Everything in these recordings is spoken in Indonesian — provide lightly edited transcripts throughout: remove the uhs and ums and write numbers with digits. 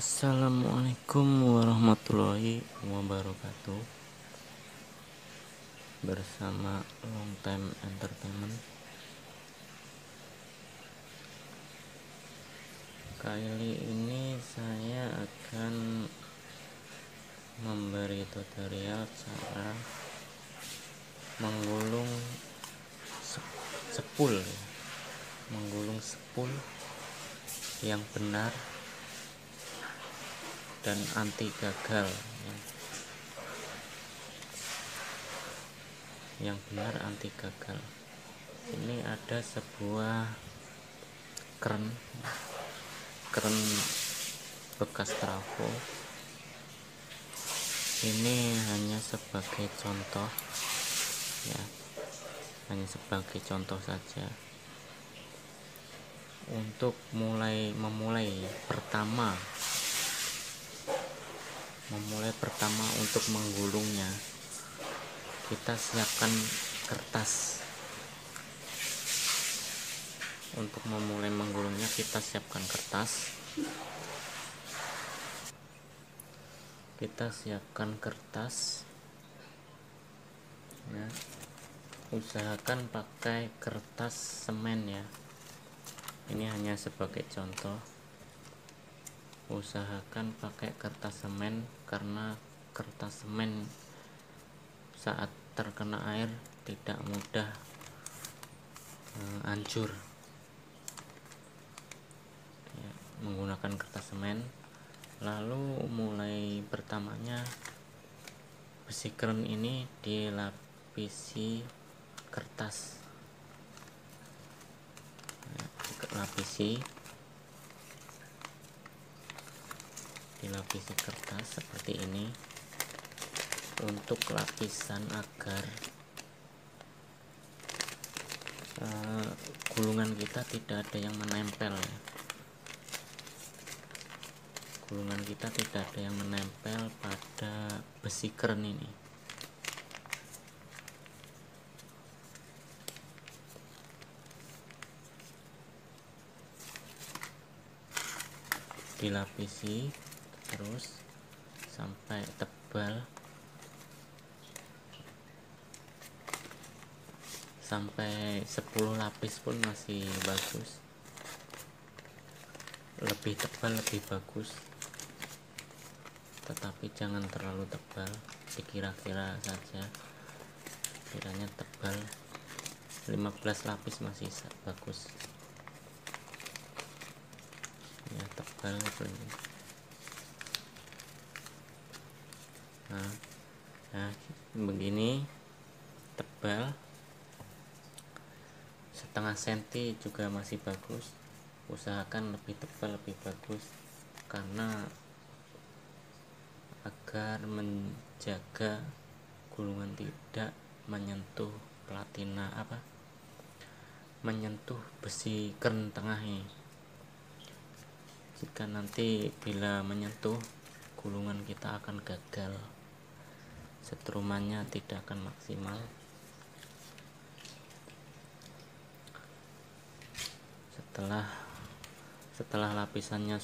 Assalamualaikum warahmatullahi wabarakatuh. Bersama Long Time Entertainment, kali ini saya akan memberi tutorial cara menggulung sepul yang benar dan anti gagal. Yang benar anti gagal. Ini ada sebuah keren bekas trafo. Ini hanya sebagai contoh ya, hanya sebagai contoh saja untuk memulai pertama untuk menggulungnya. Kita siapkan kertas. Untuk memulai menggulungnya kita siapkan kertas. Ya. Usahakan pakai kertas semen ya. Ini hanya sebagai contoh. Usahakan pakai kertas semen karena kertas semen saat terkena air tidak mudah hancur ya, menggunakan kertas semen. Lalu mulai pertamanya besi keren ini dilapisi kertas ya, dilapisi kertas seperti ini untuk lapisan agar gulungan kita tidak ada yang menempel ya. Gulungan kita tidak ada yang menempel pada besi keren ini. Dilapisi terus sampai tebal, sampai 10 lapis pun masih bagus. Lebih tebal lebih bagus, tetapi jangan terlalu tebal, dikira-kira saja. Kiranya tebal 15 lapis masih bagus ya, tebal nah begini, tebal setengah senti juga masih bagus. Usahakan lebih tebal lebih bagus karena agar menjaga gulungan tidak menyentuh menyentuh besi keren tengah ini. Jika nanti bila menyentuh, gulungan kita akan gagal, setrumannya tidak akan maksimal. Setelah lapisannya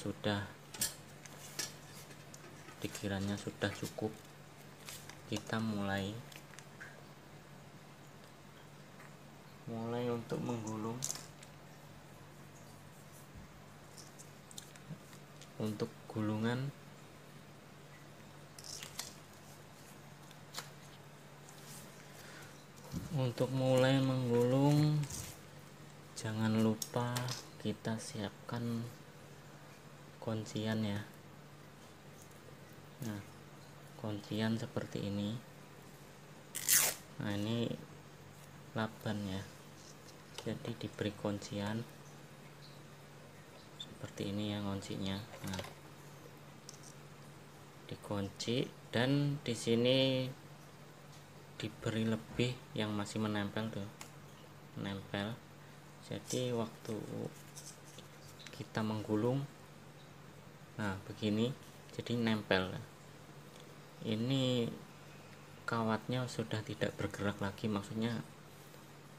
dikiranya sudah cukup, kita mulai untuk menggulung. Untuk gulungan untuk mulai menggulung, jangan lupa kita siapkan kuncian ya. Nah, kuncian seperti ini. Nah, ini laban ya, jadi diberi kuncian seperti ini ya kuncinya. Nah, dikunci dan di sini diberi lebih yang masih menempel tuh, jadi waktu kita menggulung, nah begini, jadi nempel. Ini kawatnya sudah tidak bergerak lagi, maksudnya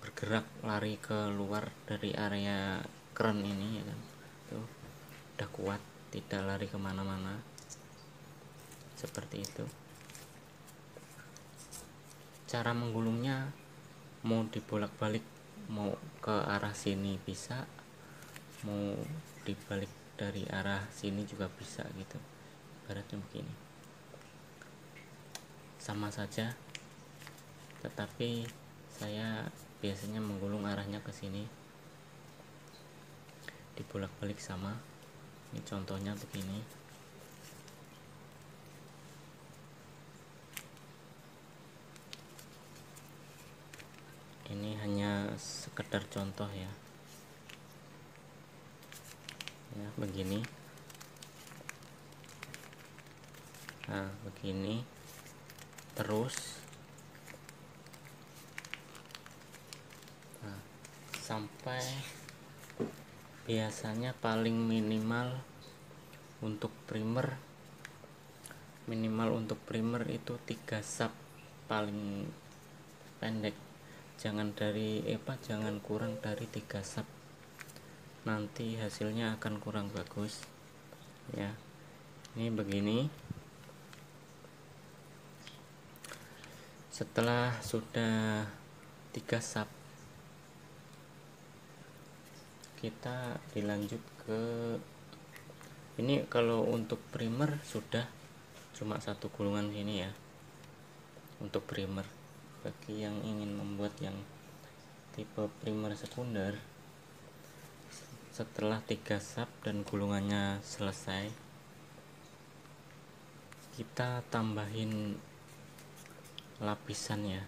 bergerak lari ke luar dari area keren ini ya kan. Tuh udah kuat, tidak lari kemana-mana, seperti itu. Cara menggulungnya mau dibolak-balik, mau ke arah sini bisa, mau dibalik dari arah sini juga bisa gitu, ibaratnya begini, sama saja, tetapi saya biasanya menggulung arahnya ke sini, dibolak-balik sama. Ini contohnya begini. Ini hanya sekedar contoh ya. Ya, begini. Nah, begini. Terus sampai biasanya paling minimal untuk primer itu 3 sub paling pendek, jangan kurang dari 3 sub, nanti hasilnya akan kurang bagus ya. Ini begini. Setelah sudah 3 sub, kita dilanjut ke ini. Kalau untuk primer sudah cuma 1 gulungan sini ya, untuk primer. Bagi yang ingin membuat yang tipe primer sekunder, setelah 3 sub dan gulungannya selesai, kita tambahin lapisan ya,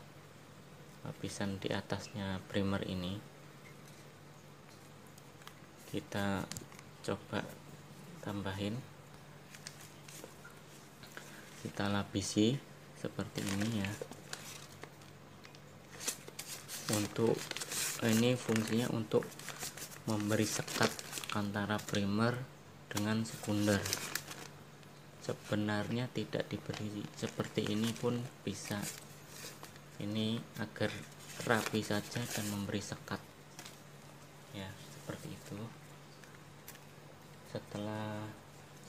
lapisan di atasnya primer ini. Kita coba tambahin, kita lapisi seperti ini ya. Untuk ini fungsinya untuk memberi sekat antara primer dengan sekunder. Sebenarnya tidak diberi seperti ini pun bisa, ini agar rapi saja dan memberi sekat ya, seperti itu. Setelah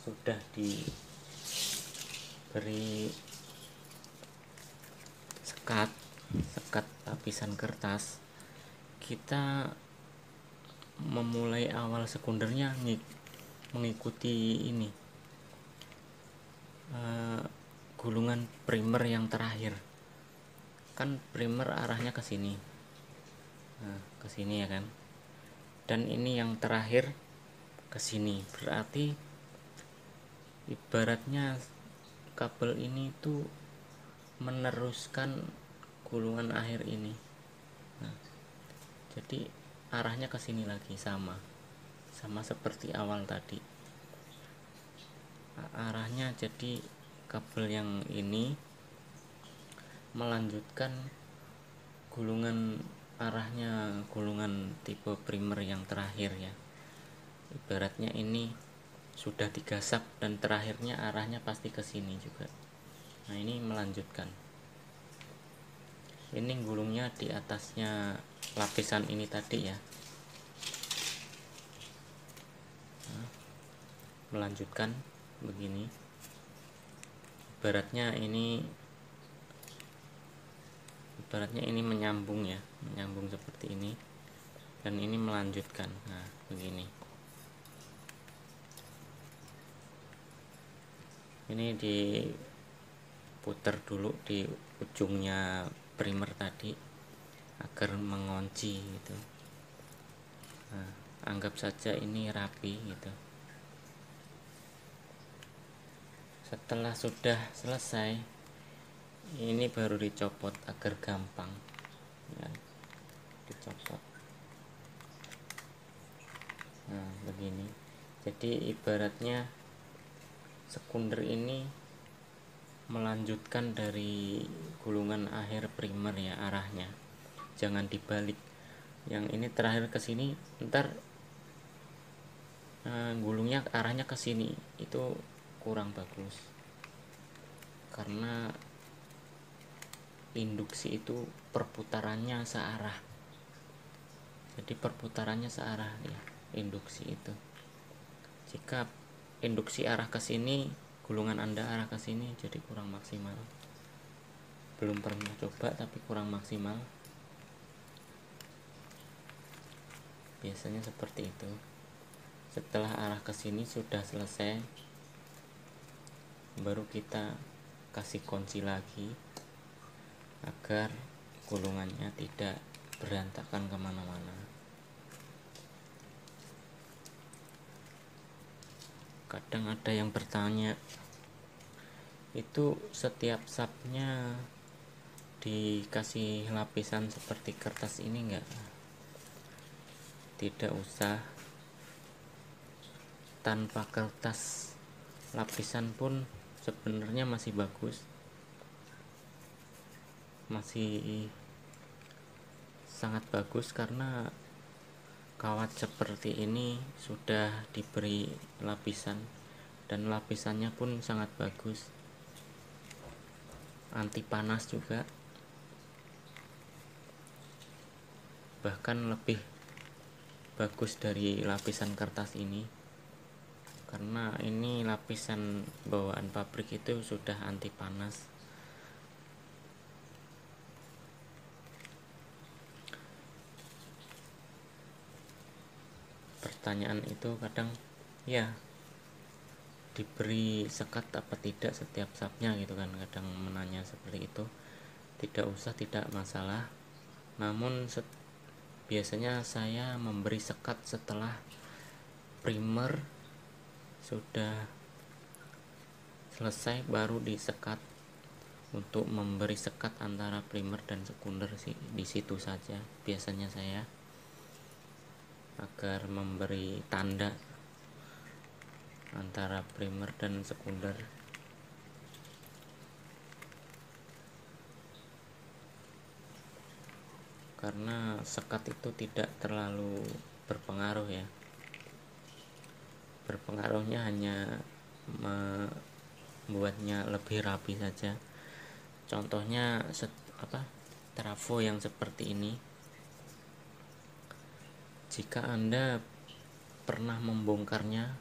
sudah diberi sekat lapisan kertas, kita memulai awal sekundernya mengikuti ini gulungan primer yang terakhir. Kan primer arahnya ke sini, ke sini ya kan, dan ini yang terakhir ke sini. Berarti ibaratnya kabel ini tuh meneruskan gulungan akhir ini. Nah, jadi arahnya ke sini lagi, sama seperti awal tadi. Arahnya jadi kabel yang ini melanjutkan arahnya gulungan tipe primer yang terakhir ya. Ibaratnya ini sudah 3 sub dan terakhirnya arahnya pasti ke sini juga. Nah, ini melanjutkan. Ini gulungnya di atasnya lapisan ini tadi ya. Nah, melanjutkan begini. Ibaratnya ini menyambung ya, menyambung seperti ini, dan ini melanjutkan. Nah, begini. Ini diputar dulu di ujungnya primer tadi agar mengunci gitu. Nah, anggap saja ini rapi gitu. Setelah sudah selesai, ini baru dicopot agar gampang ya, dicopot. Nah, begini. Jadi ibaratnya sekunder ini melanjutkan dari gulungan akhir primer ya, arahnya jangan dibalik. Yang ini terakhir ke sini, ntar gulungnya arahnya ke sini, itu kurang bagus, karena induksi itu perputarannya searah. Jadi perputarannya searah ya, induksi itu. Jika induksi arah ke sini, gulungan Anda arah ke sini, jadi kurang maksimal. Belum pernah coba tapi kurang maksimal. Biasanya seperti itu. Setelah arah ke sini sudah selesai, baru kita kasih kunci lagi agar gulungannya tidak berantakan kemana-mana. Kadang ada yang bertanya, itu setiap sapnya dikasih lapisan seperti kertas ini enggak? Tidak usah. Tanpa kertas lapisan pun sebenarnya masih bagus, masih sangat bagus, karena kawat seperti ini sudah diberi lapisan dan lapisannya pun sangat bagus, anti panas juga, bahkan lebih bagus dari lapisan kertas ini, karena ini lapisan bawaan pabrik itu sudah anti panas. Pertanyaan itu kadang, ya diberi sekat apa tidak setiap sapnya gitu kan, kadang menanya seperti itu. Tidak usah, tidak masalah. Namun biasanya saya memberi sekat setelah primer sudah selesai, baru disekat. Untuk memberi sekat antara primer dan sekunder sih di situ saja biasanya saya, agar memberi tanda antara primer dan sekunder. Karena sekat itu tidak terlalu berpengaruh ya. Berpengaruhnya hanya membuatnya lebih rapi saja. Contohnya trafo yang seperti ini. Jika Anda pernah membongkarnya,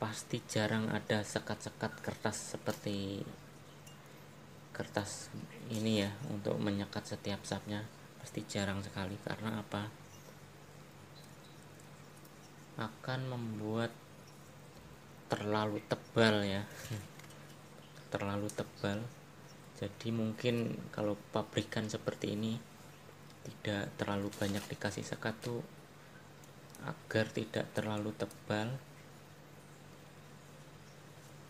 pasti jarang ada sekat-sekat kertas seperti kertas ini ya, untuk menyekat setiap sapnya. Pasti jarang sekali. Karena apa? Akan membuat terlalu tebal ya. Terlalu tebal. Jadi mungkin kalau pabrikan seperti ini tidak terlalu banyak dikasih sekat tuh, agar tidak terlalu tebal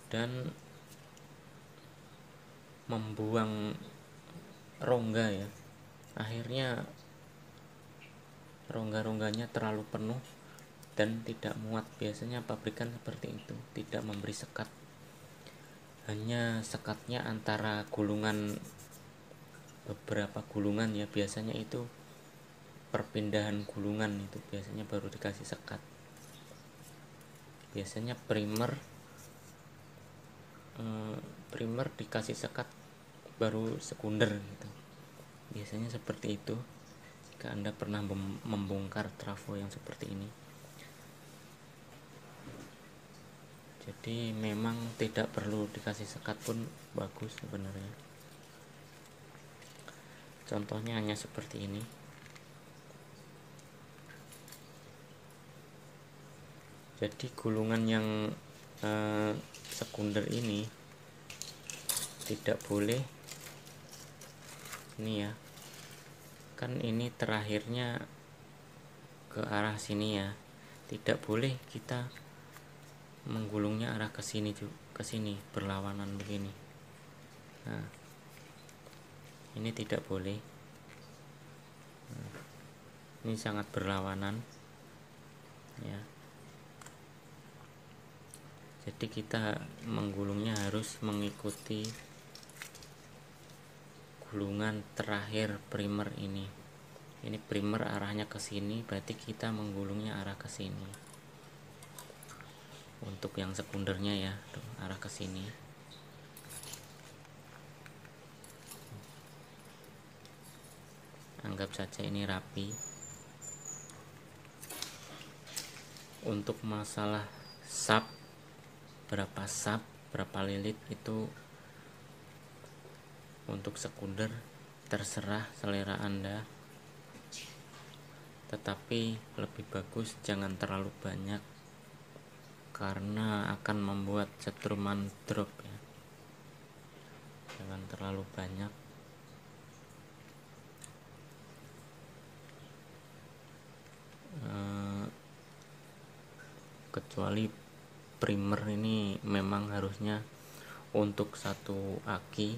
dan membuang rongga ya. Akhirnya rongga-rongganya terlalu penuh dan tidak muat. Biasanya pabrikan seperti itu, tidak memberi sekat. Hanya sekatnya antara gulungan, beberapa gulungan ya, biasanya itu perpindahan gulungan, itu biasanya baru dikasih sekat. Biasanya primer dikasih sekat baru sekunder gitu. Biasanya seperti itu jika Anda pernah membongkar trafo yang seperti ini. Jadi memang tidak perlu dikasih sekat pun bagus sebenarnya. Contohnya hanya seperti ini. Jadi gulungan yang sekunder ini tidak boleh, ini ya, kan ini terakhirnya ke arah sini ya, tidak boleh kita menggulungnya arah ke sini, ke sini berlawanan begini. Nah, ini tidak boleh. Nah, ini sangat berlawanan ya. Jadi kita menggulungnya harus mengikuti gulungan terakhir primer ini. Ini primer arahnya ke sini, berarti kita menggulungnya arah ke sini. Untuk yang sekundernya ya, tuh, arah ke sini. Anggap saja ini rapi. Untuk masalah sub, berapa lilit itu untuk sekunder terserah selera Anda, tetapi lebih bagus jangan terlalu banyak karena akan membuat setruman drop ya. Jangan terlalu banyak. Kecuali primer ini memang harusnya untuk satu aki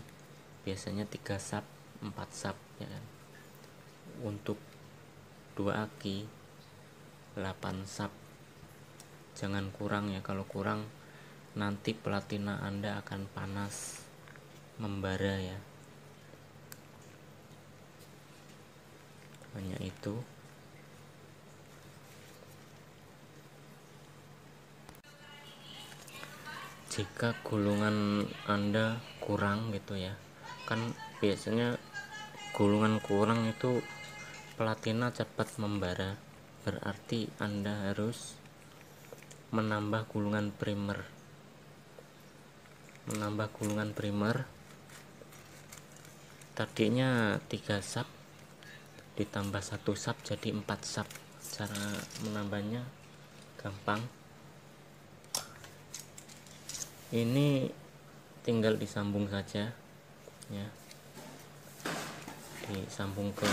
biasanya 3 sub 4 sub ya kan. Untuk 2 aki 8 sub, jangan kurang ya. Kalau kurang nanti platina Anda akan panas membara ya. Hanya itu. Jika gulungan Anda kurang gitu ya, kan biasanya gulungan kurang itu platina cepat membara, berarti Anda harus menambah gulungan primer. Tadinya 3 sub ditambah 1 sub jadi 4 sub. Cara menambahnya gampang. Ini tinggal disambung saja ya, disambung ke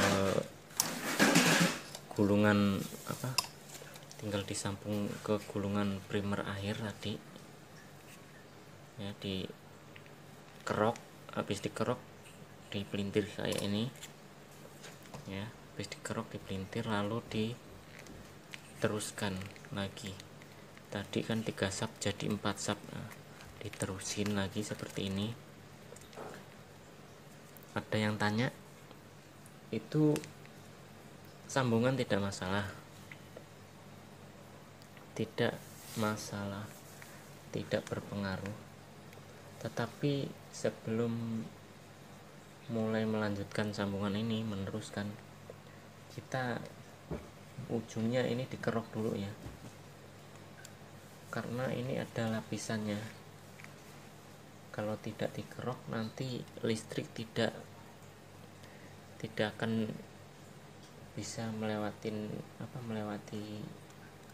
gulungan tinggal disambung ke gulungan primer akhir tadi ya, dikerok. Habis dikerok dipelintir kayak ini ya, habis dikerok dipelintir lalu diteruskan lagi. Tadi kan 3 sub jadi 4 sub, diterusin lagi seperti ini. Ada yang tanya, itu sambungan tidak masalah? Tidak masalah, tidak berpengaruh. Tetapi sebelum mulai melanjutkan sambungan ini, meneruskan, kita ujungnya ini dikerok dulu ya, karena ini ada lapisannya. Kalau tidak dikerok nanti listrik tidak akan bisa melewati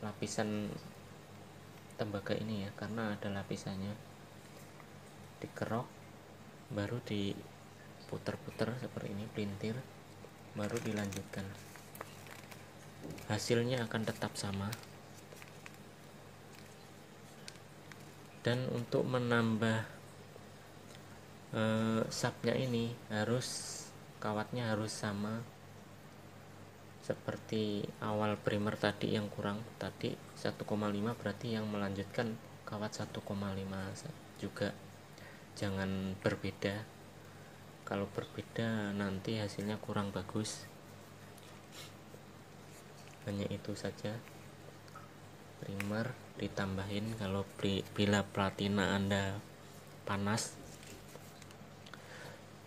lapisan tembaga ini ya, karena ada lapisannya. Dikerok baru diputer-puter seperti ini, pelintir, baru dilanjutkan. Hasilnya akan tetap sama. Dan untuk menambah subnya ini kawatnya harus sama seperti awal primer tadi yang kurang. Tadi 1,5 berarti yang melanjutkan kawat 1,5 juga. Jangan berbeda. Kalau berbeda nanti hasilnya kurang bagus. Hanya itu saja. Primer ditambahin kalau bila platina Anda panas.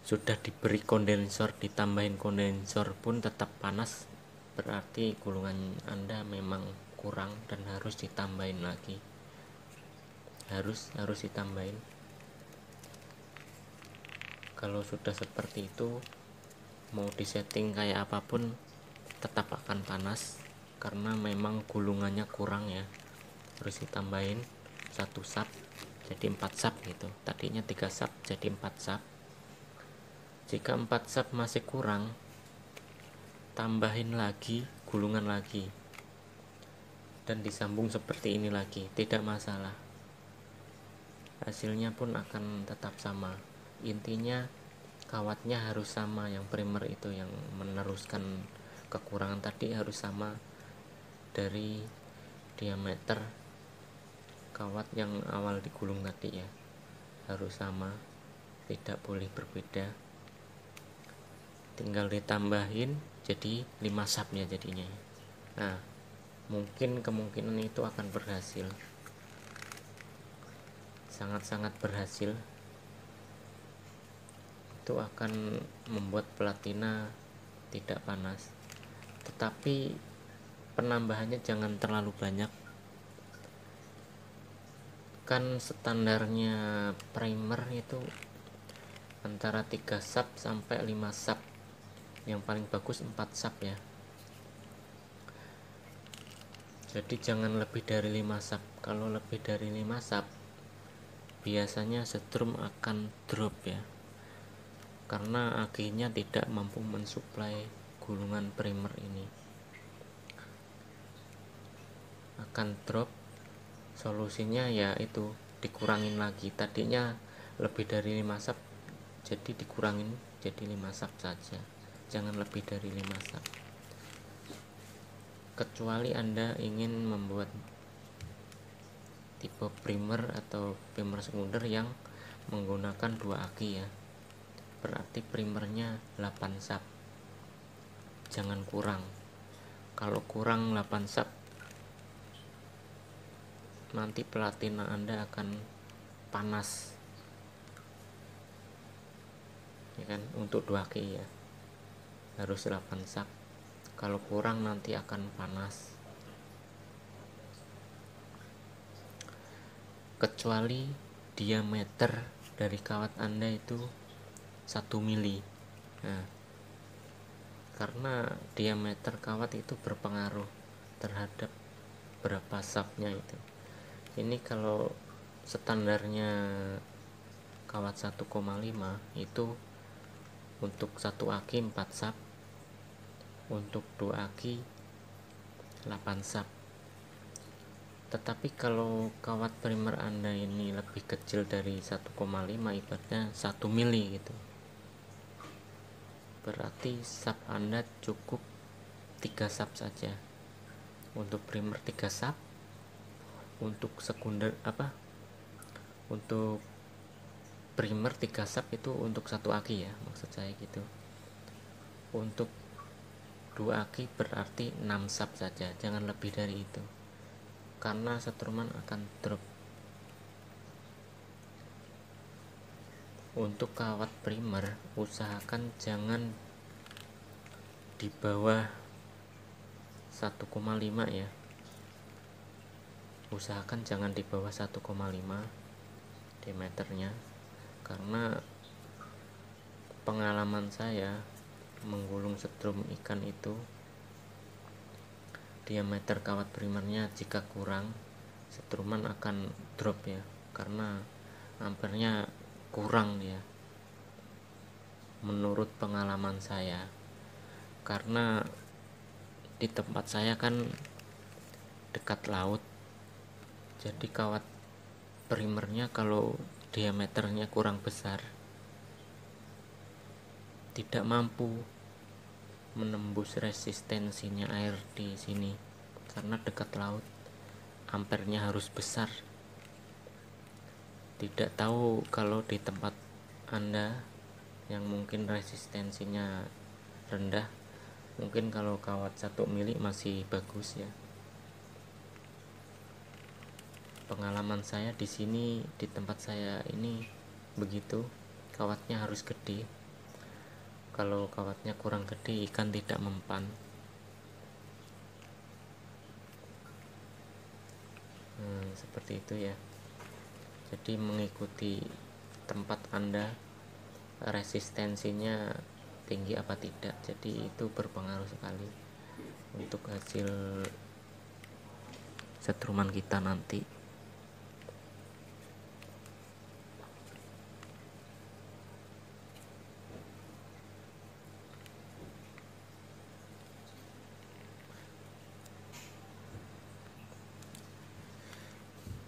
Sudah diberi kondensor, ditambahin kondensor pun tetap panas, berarti gulungan Anda memang kurang dan harus ditambahin lagi. Harus ditambahin. Kalau sudah seperti itu, mau disetting kayak apapun tetap akan panas karena memang gulungannya kurang ya. Harus ditambahin 1 sub jadi 4 sub gitu. Tadinya 3 sub jadi 4 sub. Jika 4 sub masih kurang, tambahin lagi gulungan lagi dan disambung seperti ini lagi, tidak masalah. Hasilnya pun akan tetap sama. Intinya kawatnya harus sama, yang primer itu yang meneruskan kekurangan tadi harus sama dari diameter kawat yang awal digulung tadi ya, harus sama, tidak boleh berbeda. Tinggal ditambahin jadi 5 subnya jadinya. Nah, mungkin kemungkinan itu akan berhasil, sangat-sangat berhasil. Itu akan membuat platina tidak panas, tetapi penambahannya jangan terlalu banyak. kan standarnya primer itu antara 3 sub sampai 5 sub, yang paling bagus 4 sub ya. Jadi jangan lebih dari 5 sub. Kalau lebih dari 5 sub biasanya setrum akan drop ya, karena akhirnya tidak mampu mensuplai gulungan primer ini, akan drop. Solusinya ya itu, dikurangin lagi. Tadinya lebih dari 5 sub, jadi dikurangin jadi 5 sub saja, jangan lebih dari 5 sub. Kecuali Anda ingin membuat tipe primer atau primer sekunder yang menggunakan 2 aki ya, berarti primernya 8 sub, jangan kurang. Kalau kurang 8 sub, nanti platina Anda akan panas ya kan. Untuk 2 aki ya harus 8 sub, kalau kurang nanti akan panas. Kecuali diameter dari kawat Anda itu 1 mili. Nah, karena diameter kawat itu berpengaruh terhadap berapa subnya itu. Ini kalau standarnya kawat 1,5 itu untuk 1 aki 4 sub, untuk 2 aki 8 sub. Tetapi kalau kawat primer Anda ini lebih kecil dari 1,5, ibaratnya 1 mili gitu, berarti sub Anda cukup 3 sub saja. Untuk primer 3 sub, untuk sekunder untuk primer 3 sub itu untuk 1 aki ya, maksud saya gitu. Untuk 2 aki berarti 6 sub saja, jangan lebih dari itu, karena setruman akan drop. Untuk kawat primer usahakan jangan di bawah 1,5 ya, usahakan jangan di bawah 1,5 diameternya, karena pengalaman saya menggulung setrum ikan itu, diameter kawat primernya jika kurang, setruman akan drop ya, karena ampernya kurang dia, menurut pengalaman saya. Karena di tempat saya kan dekat laut, jadi kawat primernya kalau diameternya kurang besar tidak mampu menembus resistensinya air di sini, karena dekat laut ampernya harus besar. Tidak tahu kalau di tempat Anda yang mungkin resistensinya rendah, mungkin kalau kawat 1 mili masih bagus ya. Pengalaman saya di sini, di tempat saya ini begitu, kawatnya harus gede. Kalau kawatnya kurang gede, ikan tidak mempan. Seperti itu ya. Jadi mengikuti tempat Anda, resistensinya tinggi apa tidak, jadi itu berpengaruh sekali untuk hasil setruman kita nanti.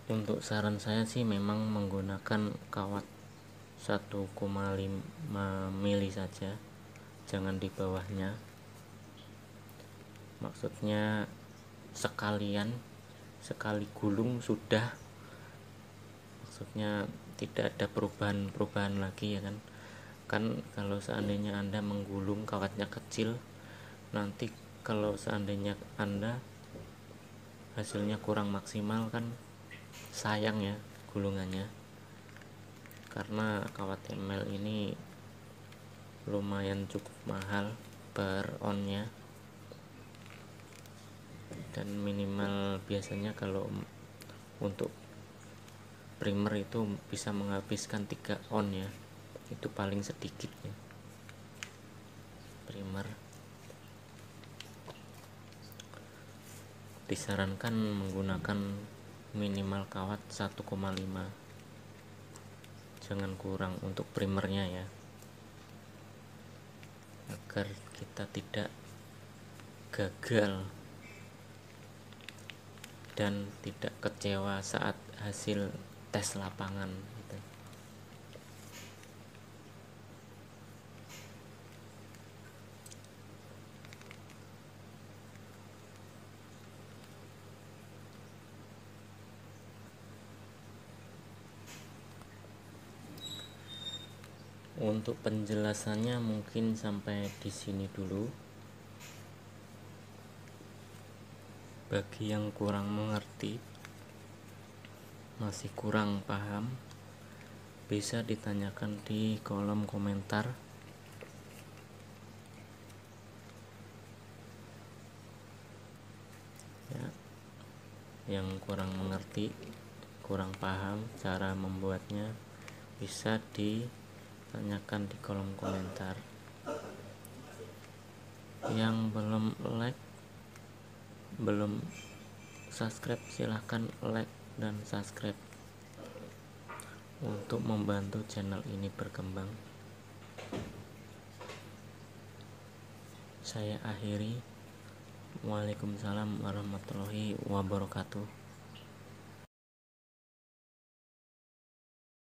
Untuk saran saya sih memang menggunakan kawat 1,5 mili saja, jangan di bawahnya. Maksudnya sekali gulung sudah, maksudnya tidak ada perubahan lagi ya kan kalau seandainya Anda menggulung kawatnya kecil, nanti kalau seandainya Anda hasilnya kurang maksimal kan sayang ya gulungannya, karena kawat ML ini lumayan cukup mahal per onnya, dan minimal biasanya kalau untuk primer itu bisa menghabiskan 3 on ya, itu paling sedikit ya. Primer disarankan menggunakan minimal kawat 1,5, jangan kurang untuk primernya ya, agar kita tidak gagal dan tidak kecewa saat hasil tes lapangan gitu. Untuk penjelasannya mungkin sampai di sini dulu. Bagi yang kurang mengerti, masih kurang paham, bisa ditanyakan di kolom komentar. Ya, yang kurang mengerti, kurang paham cara membuatnya, bisa ditanyakan di kolom komentar. Yang belum like, belum subscribe, silahkan like dan subscribe untuk membantu channel ini berkembang. Saya akhiri. Waalaikumsalam warahmatullahi wabarakatuh.